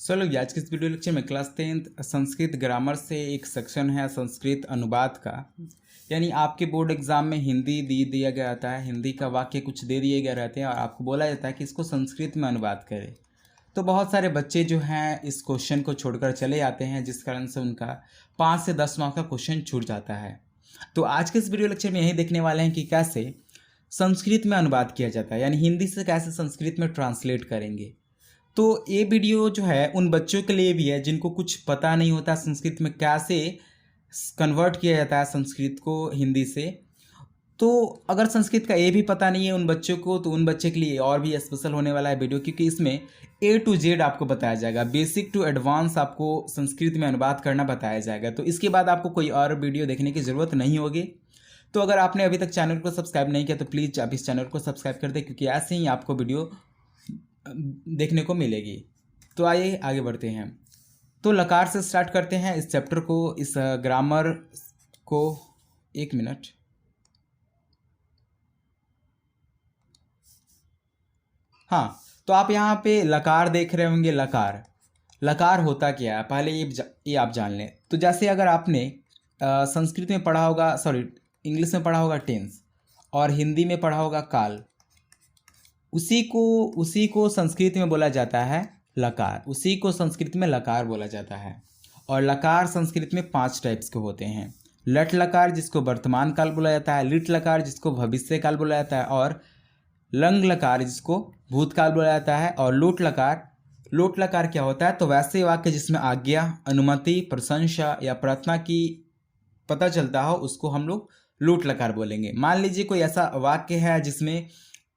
लोग आज के इस वीडियो लेक्चर में क्लास 10th संस्कृत ग्रामर से एक सेक्शन है संस्कृत अनुवाद का। यानी आपके बोर्ड एग्जाम में हिंदी दिया गया रहता है, हिंदी का वाक्य कुछ दे दिए गए रहते हैं और आपको बोला जाता है कि इसको संस्कृत में अनुवाद करें। तो बहुत सारे बच्चे जो हैं इस क्वेश्चन को छोड़कर चले जाते हैं, जिस कारण से उनका 5 से 10 मार्क्स का क्वेश्चन छूट जाता है। तो आज के इस वीडियो लेक्चर में यही देखने वाले हैं कि कैसे संस्कृत में अनुवाद किया जाता है, यानी हिंदी से कैसे संस्कृत में ट्रांसलेट करेंगे। तो ये वीडियो जो है उन बच्चों के लिए भी है जिनको कुछ पता नहीं होता संस्कृत में कैसे कन्वर्ट किया जाता है संस्कृत को हिंदी से। तो अगर संस्कृत का ये भी पता नहीं है उन बच्चों को, तो उन बच्चे के लिए और भी स्पेशल होने वाला है वीडियो, क्योंकि इसमें A to Z आपको बताया जाएगा, बेसिक टू एडवांस आपको संस्कृत में अनुवाद करना बताया जाएगा। तो इसके बाद आपको कोई और वीडियो देखने की ज़रूरत नहीं होगी। तो अगर आपने अभी तक चैनल को सब्सक्राइब नहीं किया तो प्लीज़ आप इस चैनल को सब्सक्राइब कर दें, क्योंकि ऐसे ही आपको वीडियो देखने को मिलेगी। तो आइए आगे बढ़ते हैं। तो लकार से स्टार्ट करते हैं इस चैप्टर को, इस ग्रामर को। एक मिनट। हाँ, तो आप यहाँ पे लकार देख रहे होंगे। लकार होता क्या है पहले ये आप जान लें। तो जैसे अगर आपने संस्कृत में पढ़ा होगा, सॉरी इंग्लिश में पढ़ा होगा टेंस, और हिंदी में पढ़ा होगा काल, उसी को संस्कृत में बोला जाता है लकार। उसी को संस्कृत में लकार बोला जाता है। और लकार संस्कृत में 5 टाइप्स के होते हैं। लट लकार जिसको वर्तमान काल बोला जाता है, लिट लकार जिसको भविष्य काल बोला जाता है, और लंग लकार जिसको भूतकाल बोला जाता है, और लोट लकार क्या होता है? तो वैसे वाक्य जिसमें आज्ञा, अनुमति, प्रशंसा या प्रार्थना की पता चलता हो उसको हम लोग लोट लकार बोलेंगे। मान लीजिए कोई ऐसा वाक्य है जिसमें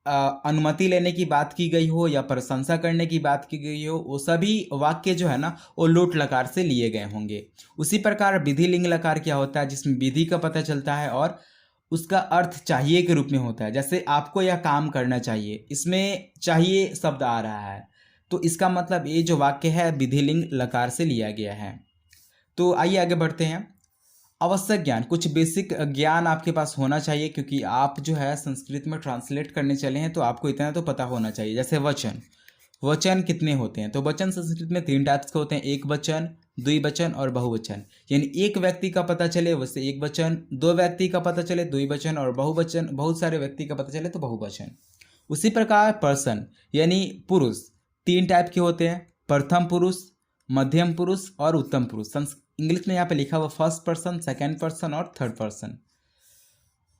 अनुमति लेने की बात की गई हो या प्रशंसा करने की बात की गई हो, वो सभी वाक्य जो है ना वो लोट लकार से लिए गए होंगे। उसी प्रकार विधि लिंग लकार क्या होता है? जिसमें विधि का पता चलता है और उसका अर्थ चाहिए के रूप में होता है। जैसे आपको यह काम करना चाहिए, इसमें चाहिए शब्द आ रहा है, तो इसका मतलब ये जो वाक्य है विधि लिंग लकार से लिया गया है। तो आइए आगे बढ़ते हैं। आवश्यक ज्ञान, कुछ बेसिक ज्ञान आपके पास होना चाहिए, क्योंकि आप जो है संस्कृत में ट्रांसलेट करने चले हैं तो आपको इतना तो पता होना चाहिए। जैसे वचन कितने होते हैं? तो वचन संस्कृत में 3 टाइप्स के होते हैं, एक वचन, द्विवचन और बहुवचन। यानी एक व्यक्ति का पता चले वैसे एक वचन, 2 व्यक्ति का पता चले द्विवचन, और बहुवचन बहुत सारे व्यक्ति का पता चले तो बहुवचन। उसी प्रकार पर्सन यानी पुरुष 3 टाइप के होते हैं, प्रथम पुरुष, मध्यम पुरुष और उत्तम पुरुष। इंग्लिश में यहाँ पे लिखा हुआ फर्स्ट पर्सन, सेकेंड पर्सन और थर्ड पर्सन।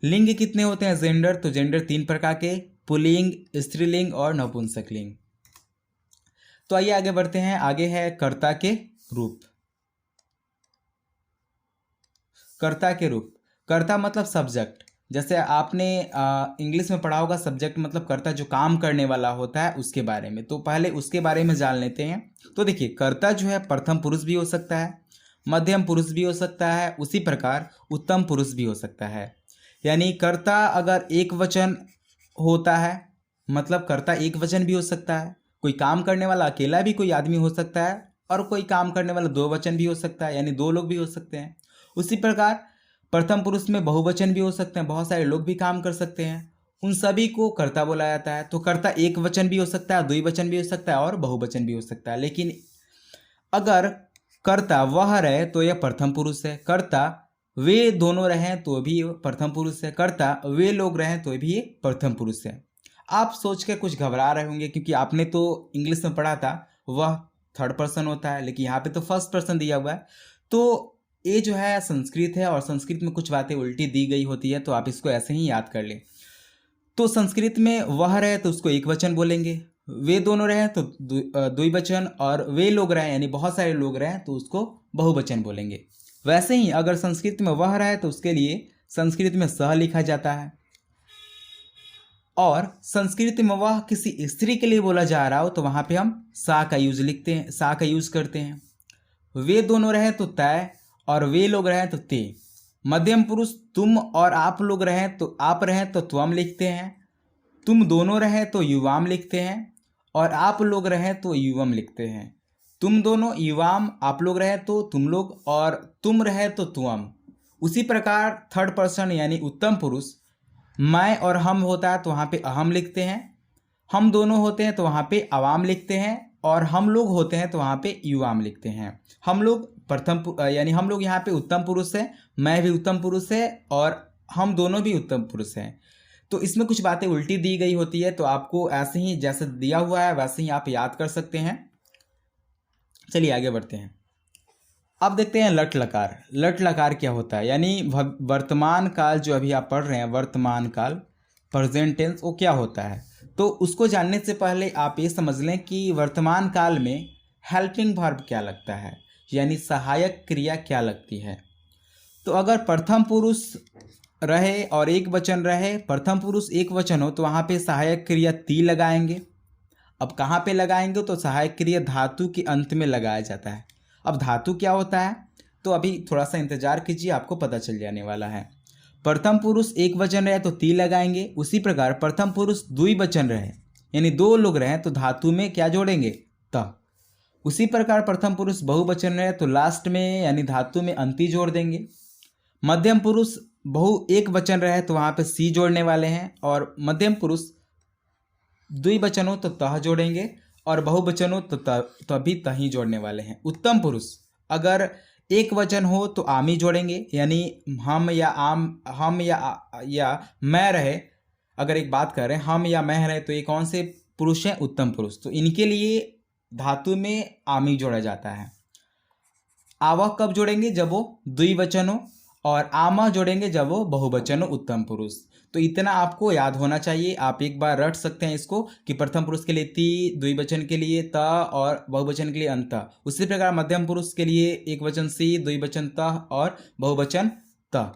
लिंग कितने होते हैं? जेंडर, तो जेंडर 3 प्रकार के, पुल्लिंग, स्त्रीलिंग और नपुंसकलिंग। तो आइए आगे बढ़ते हैं। आगे है कर्ता के रूप। कर्ता मतलब सब्जेक्ट। जैसे आपने इंग्लिश में पढ़ा होगा सब्जेक्ट मतलब कर्ता, जो काम करने वाला होता है उसके बारे में। तो पहले उसके बारे में जान लेते हैं। तो देखिए, कर्ता जो है प्रथम पुरुष भी हो सकता है, मध्यम पुरुष भी हो सकता है, उसी प्रकार उत्तम पुरुष भी हो सकता है। यानी कर्ता अगर एक वचन होता है, मतलब कर्ता एक वचन भी हो सकता है। कोई काम करने वाला अकेला भी कोई आदमी हो सकता है, और कोई काम करने वाला 2 वचन भी हो सकता है, यानी 2 लोग भी हो सकते हैं। उसी प्रकार प्रथम पुरुष में बहुवचन भी हो सकते हैं, बहुत सारे लोग भी काम कर सकते हैं, उन सभी को कर्ता बोला जाता है। तो कर्ता एक वचन भी हो सकता है, द्विवचन भी हो सकता है और बहुवचन भी हो सकता है। लेकिन अगर कर्ता वह रहे तो यह प्रथम पुरुष है, कर्ता वे दोनों रहें तो भी प्रथम पुरुष है, कर्ता वे लोग रहें तो भी ये प्रथम पुरुष है। आप सोच के कुछ घबरा रहे होंगे, क्योंकि आपने तो इंग्लिश में पढ़ा था वह थर्ड पर्सन होता है, लेकिन यहाँ पे तो फर्स्ट पर्सन दिया हुआ है। तो ये जो है संस्कृत है, और संस्कृत में कुछ बातें उल्टी दी गई होती है, तो आप इसको ऐसे ही याद कर लें। तो संस्कृत में वह रहे तो उसको एक वचन बोलेंगे, वे दोनों रहे तो द्विवचन, और वे लोग रहे यानी बहुत सारे लोग रहे तो उसको बहुवचन बोलेंगे। वैसे ही अगर संस्कृत में वह रहे तो उसके लिए संस्कृत में सह लिखा जाता है, और संस्कृत में वह किसी स्त्री के लिए बोला जा रहा हो तो वहाँ पे हम सा का यूज करते हैं। वे दोनों रहे तो तय, और वे लोग रहे तो ते। मध्यम पुरुष तुम और आप लोग रहें तो आप रहें तो त्वम लिखते हैं, तुम दोनों रहें तो युवाम लिखते हैं, और आप लोग रहें तो युवम लिखते हैं। तुम दोनों युवाम, आप लोग रहें तो तुम लोग, और तुम रहे तो तुम। उसी प्रकार थर्ड पर्सन यानी उत्तम पुरुष, मैं और हम होता है तो वहाँ पे अहम लिखते हैं, हम दोनों होते हैं तो वहाँ पे अवाम लिखते हैं, और हम लोग होते हैं तो वहाँ पे युवाम लिखते हैं। हम लोग यानी हम लोग यहाँ पे उत्तम पुरुष है, मैं भी उत्तम पुरुष है और हम दोनों भी उत्तम पुरुष हैं। तो इसमें कुछ बातें उल्टी दी गई होती है, तो आपको ऐसे ही जैसे दिया हुआ है वैसे ही आप याद कर सकते हैं। चलिए आगे बढ़ते हैं। अब देखते हैं लट लकार। लट लकार क्या होता है, यानी वर्तमान काल जो अभी आप पढ़ रहे हैं, वर्तमान काल प्रेजेंट टेंस, वो क्या होता है। तो उसको जानने से पहले आप ये समझ लें कि वर्तमान काल में हेल्पिंग वर्ब क्या लगता है, यानी सहायक क्रिया क्या लगती है। तो अगर प्रथम पुरुष रहे और एक वचन रहे, प्रथम पुरुष एक वचन हो, तो वहाँ पे सहायक क्रिया ती लगाएंगे। अब कहाँ पे लगाएंगे, तो सहायक क्रिया धातु के अंत में लगाया जाता है। अब धातु क्या होता है, तो अभी थोड़ा सा इंतजार कीजिए, आपको पता चल जाने वाला है। प्रथम पुरुष एक वचन रहे तो ती लगाएंगे। उसी प्रकार प्रथम पुरुष द्विवचन रहे, यानी दो लोग रहे, तो धातु में क्या जोड़ेंगे, त। उसी प्रकार प्रथम पुरुष बहुवचन रहे तो लास्ट में यानी धातु में अंति जोड़ देंगे। मध्यम पुरुष एक वचन रहे तो वहाँ पे सी जोड़ने वाले हैं, और मध्यम पुरुष द्विवचन हो तो तह जोड़ेंगे, और बहुवचन हो तो तभी तही जोड़ने वाले हैं। उत्तम पुरुष अगर एक वचन हो तो आमी जोड़ेंगे, यानी हम या मैं रहे, अगर एक बात करें हम या मैं रहे, तो ये कौन से पुरुष हैं, उत्तम पुरुष, तो इनके लिए धातु में आमी जोड़ा जाता है। आवह कब जोड़ेंगे, जब वो द्विवचन हो, और आमा जोड़ेंगे जब वो बहुवचन हो, उत्तम पुरुष। तो इतना आपको याद होना चाहिए। आप एक बार रट सकते हैं इसको कि प्रथम पुरुष के लिए ती, द्विवचन के लिए त और बहुवचन के लिए अंत। उसी प्रकार मध्यम पुरुष के लिए एक वचन सी, द्विवचन त और बहुवचन त।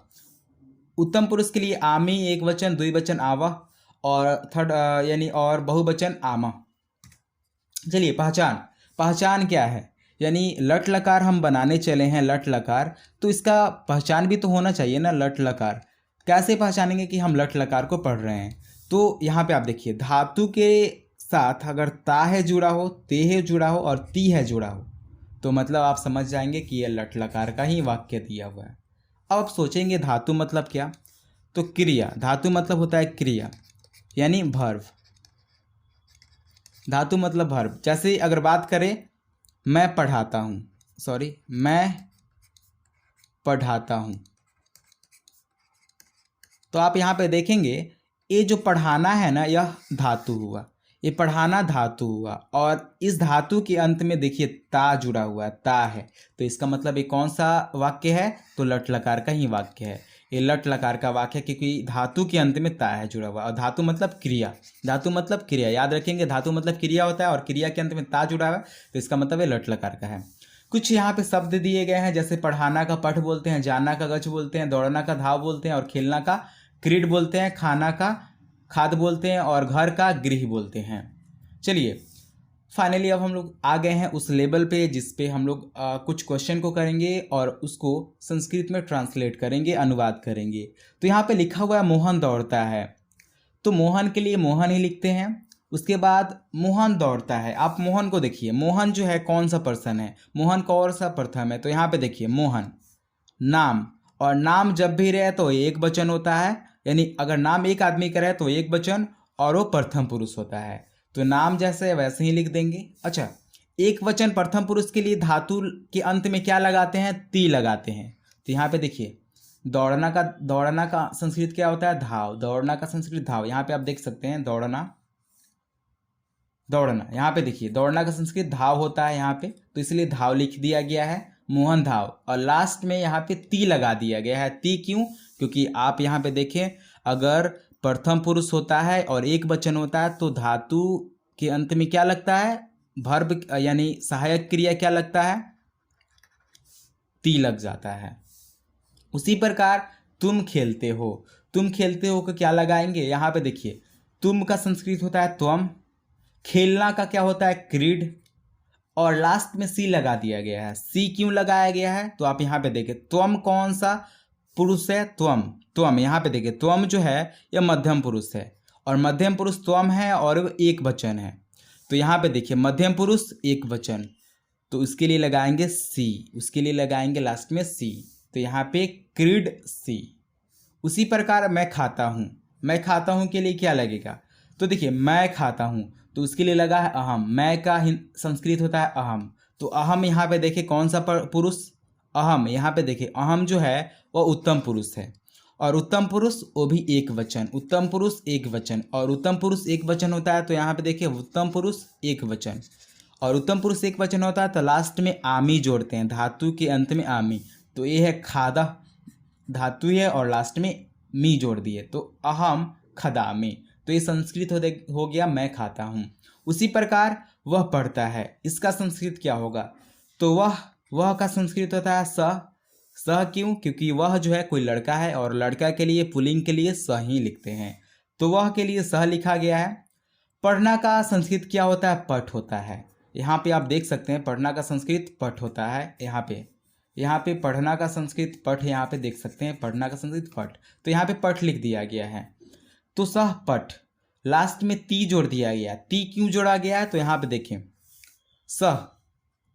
उत्तम पुरुष के लिए आमी, एक वचन, द्विवचन आवा, और थर्ड यानी और बहुवचन आमा। चलिए पहचान क्या है, यानी लट लकार हम बनाने चले हैं, लट लकार, तो इसका पहचान भी तो होना चाहिए ना। लट लकार कैसे पहचानेंगे कि हम लट लकार को पढ़ रहे हैं, तो यहाँ पे आप देखिए धातु के साथ अगर ता है जुड़ा हो, ते है जुड़ा हो और ती है जुड़ा हो, तो मतलब आप समझ जाएंगे कि यह लट लकार का ही वाक्य दिया हुआ है। अब आप सोचेंगे धातु मतलब क्या, तो क्रिया। धातु मतलब होता है क्रिया, यानी वर्ब। धातु मतलब वर्ब। जैसे अगर बात करें मैं पढ़ाता हूँ, तो आप यहाँ पे देखेंगे ये जो पढ़ाना है ना, यह धातु हुआ, ये पढ़ाना धातु हुआ, और इस धातु के अंत में देखिए ता जुड़ा हुआ है, ता है, तो इसका मतलब ये कौन सा वाक्य है, तो लट लकार का ही वाक्य है। ये लट लकार का वाक्य, क्योंकि धातु के अंत में ता है जुड़ा हुआ, और धातु मतलब क्रिया। धातु मतलब क्रिया, याद रखेंगे, धातु मतलब क्रिया होता है और क्रिया के अंत में ता जुड़ा हुआ है, तो इसका मतलब ये लट लकार का है। कुछ यहाँ पे शब्द दिए गए हैं, जैसे पढ़ाना का पठ बोलते हैं, जाना का गच बोलते हैं, दौड़ना का धाव बोलते हैं, और खेलना का क्रीड बोलते हैं, खाना का खाद बोलते हैं, और घर का गृह बोलते हैं। चलिए फाइनली अब हम लोग आ गए हैं उस लेवल पे जिस पे हम लोग कुछ क्वेश्चन को करेंगे और उसको संस्कृत में ट्रांसलेट करेंगे, अनुवाद करेंगे। तो यहाँ पे लिखा हुआ है मोहन दौड़ता है, तो मोहन के लिए मोहन ही लिखते हैं। उसके बाद मोहन दौड़ता है, आप मोहन को देखिए, मोहन जो है कौन सा पर्सन है, मोहन कौन सा प्रथम है, तो यहाँ पे देखिए मोहन नाम, और नाम जब भी रहे तो एक वचन होता है, यानी अगर नाम एक आदमी का रहे तो एक वचन और वो प्रथम पुरुष होता है, तो नाम जैसे वैसे ही लिख देंगे। अच्छा, एक वचन प्रथम पुरुष के लिए धातु के अंत में क्या लगाते हैं, ती लगाते हैं। तो यहाँ पे देखिए दौड़ना का संस्कृत क्या होता है, धाव। दौड़ना का संस्कृत धाव, यहाँ पे आप देख सकते हैं दौड़ना, यहाँ पे देखिए दौड़ना का संस्कृत धाव होता है यहाँ पे, तो इसलिए धाव लिख दिया गया है, मोहन धाव, और लास्ट में यहाँ पे ती लगा दिया गया है। ती क्यों, क्योंकि आप यहाँ पे देखें अगर प्रथम पुरुष होता है और एक वचन होता है तो धातु के अंत में क्या लगता है, वर्ब यानी सहायक क्रिया क्या लगता है, ती लग जाता है। उसी प्रकार तुम खेलते हो को क्या लगाएंगे, यहाँ पे देखिए तुम का संस्कृत होता है त्वम, खेलना का क्या होता है क्रीड, और लास्ट में सी लगा दिया गया है। सी क्यों लगाया गया है, तो आप यहाँ पे देखिए त्वम कौन सा पुरुष है, त्वम यहाँ पे देखिए त्वम जो है यह मध्यम पुरुष है, और मध्यम पुरुष त्वम है और एक वचन है, तो यहाँ पे देखिए मध्यम पुरुष एक वचन, तो उसके लिए लगाएंगे सी, उसके लिए लगाएंगे लास्ट में सी, तो यहाँ पे क्रीड सी। उसी प्रकार मैं खाता हूँ के लिए क्या लगेगा, तो देखिए मैं खाता हूँ, तो उसके लिए लगा है अहम। मैं का संस्कृत होता है अहम, तो अहम यहाँ पे देखिए कौन सा पुरुष, अहम। यहाँ पे देखिए अहम जो है वह उत्तम पुरुष है, और उत्तम पुरुष वो भी एक वचन, उत्तम पुरुष एक वचन, और उत्तम पुरुष एक वचन होता है तो यहाँ पे देखिए उत्तम पुरुष एक वचन, और उत्तम पुरुष एक वचन होता है तो लास्ट में आमी जोड़ते हैं, धातु के अंत में आमी। तो ये है खादा, धातु है और लास्ट में मी जोड़ दिए, तो अहम खदामी। तो ये संस्कृत हो गया मैं खाता हूँ। उसी प्रकार वह पढ़ता है, इसका संस्कृत क्या होगा, तो वह का संस्कृत होता है स। स क्यों, क्योंकि वह जो है कोई लड़का है और लड़का के लिए पुल्लिंग के लिए स ही लिखते हैं, तो वह के लिए स लिखा गया है। पढ़ना का संस्कृत क्या होता है, पठ होता है। यहाँ पे आप देख सकते हैं पढ़ना का संस्कृत पठ होता है। यहाँ पे पढ़ना का संस्कृत पठ, यहाँ पे देख सकते हैं पढ़ना का संस्कृत पठ, तो यहाँ पे पठ लिख दिया गया है। तो सह पठ, लास्ट में ती जोड़ दिया गया। ती क्यों जोड़ा गया है, तो यहाँ पे देखें सह,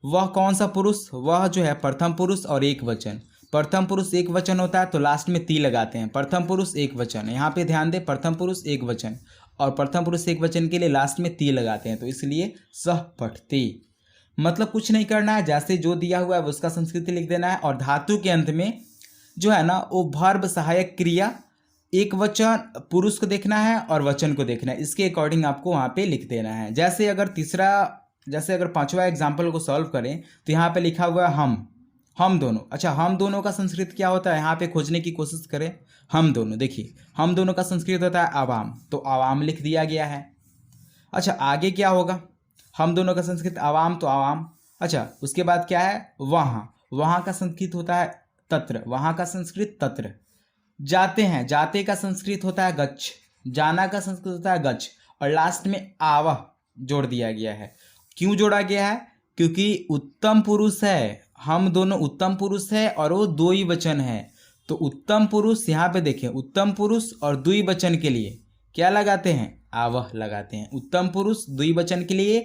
वह कौन सा पुरुष, वह जो है प्रथम पुरुष और एक वचन। प्रथम पुरुष एक वचन होता है तो लास्ट में ती लगाते हैं, प्रथम पुरुष एक वचन। यहाँ पे ध्यान दें प्रथम पुरुष एक वचन, और प्रथम पुरुष एक वचन के लिए लास्ट में ती लगाते हैं, तो इसलिए सह पठते। मतलब कुछ नहीं करना है, जैसे जो दिया हुआ है उसका संस्कृति लिख देना है, और धातु के अंत में जो है ना वो वर्ब सहायक क्रिया एक वचन पुरुष को देखना है और वचन को देखना है, इसके अकॉर्डिंग आपको वहाँ पे लिख देना है। जैसे अगर पांचवा एग्जाम्पल को सॉल्व करें तो यहाँ पे लिखा हुआ है हम दोनों। अच्छा, हम दोनों का संस्कृत क्या होता है, यहाँ पे खोजने की कोशिश करें। हम दोनों, देखिए हम दोनों का संस्कृत होता है आवाम, तो आवाम लिख दिया गया है। अच्छा, आगे क्या होगा, हम दोनों का संस्कृत आवाम तो आवाम। अच्छा, उसके बाद क्या है, वहाँ का संस्कृत होता है तत्र, वहाँ का संस्कृत तत्र। जाते हैं, जाते का संस्कृत होता है गच्छ, जाना का संस्कृत होता है गच्छ, और लास्ट में आवह जोड़ दिया गया है। क्यों जोड़ा गया है, क्योंकि उत्तम पुरुष है, हम दोनों उत्तम पुरुष है और वो दो ही वचन है, तो उत्तम पुरुष यहाँ पे देखें, उत्तम पुरुष और द्विवचन के लिए क्या लगाते हैं, आवह लगाते हैं। उत्तम पुरुष द्विवचन के लिए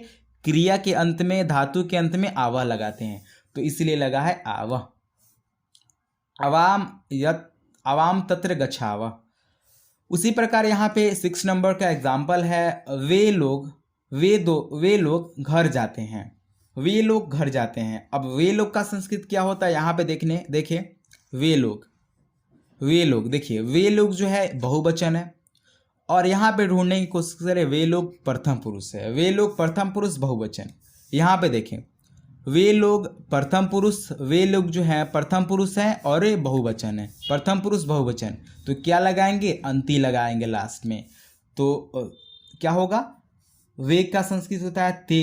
क्रिया के अंत में, धातु के अंत में आवह लगाते हैं, तो इसलिए लगा है आवह। अवाम तत्र गच्छावः। उसी प्रकार यहाँ पे 6 नंबर का एग्जाम्पल है, वे लोग घर जाते हैं, वे लोग घर जाते हैं। अब वे लोग का संस्कृत क्या होता है, यहाँ पे देखिए वे लोग देखिए वे लोग जो है बहुवचन है, और यहाँ पे ढूंढने की कोशिश करें वे लोग प्रथम पुरुष है, वे लोग प्रथम पुरुष बहुवचन। यहाँ पे देखें वे लोग प्रथम पुरुष, वे लोग जो है प्रथम पुरुष हैं और ये बहुवचन है, प्रथम पुरुष बहुवचन, तो क्या लगाएंगे, अंति लगाएंगे लास्ट में। तो क्या होगा, वे का संस्कृत होता है ते,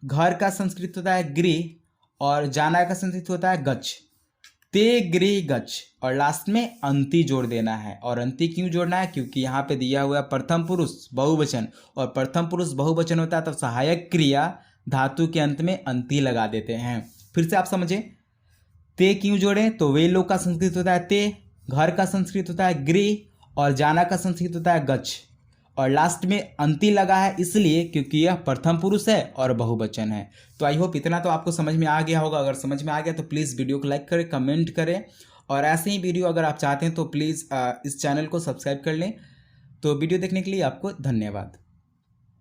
घर का संस्कृत होता है गृह, और जाना का संस्कृत होता है गच्छ। ते गृह गच्छ, और लास्ट में अंति जोड़ देना है। और अंति क्यों जोड़ना है, क्योंकि यहाँ पे दिया हुआ है प्रथम पुरुष बहुवचन, और प्रथम पुरुष बहुवचन होता है तो सहायक क्रिया धातु के अंत में अंति लगा देते हैं। फिर से आप समझे, ते क्यों जोड़े, तो वे लोग का संस्कृत होता है ते, घर का संस्कृत होता है गृह, और जाना का संस्कृत होता है गच्छ, और लास्ट में अंति लगा है इसलिए क्योंकि यह प्रथम पुरुष है और बहुवचन है। तो आई होप इतना तो आपको समझ में आ गया होगा। अगर समझ में आ गया तो प्लीज़ वीडियो को लाइक करें, कमेंट करें, और ऐसे ही वीडियो अगर आप चाहते हैं तो प्लीज़ इस चैनल को सब्सक्राइब कर लें। तो वीडियो देखने के लिए आपको धन्यवाद।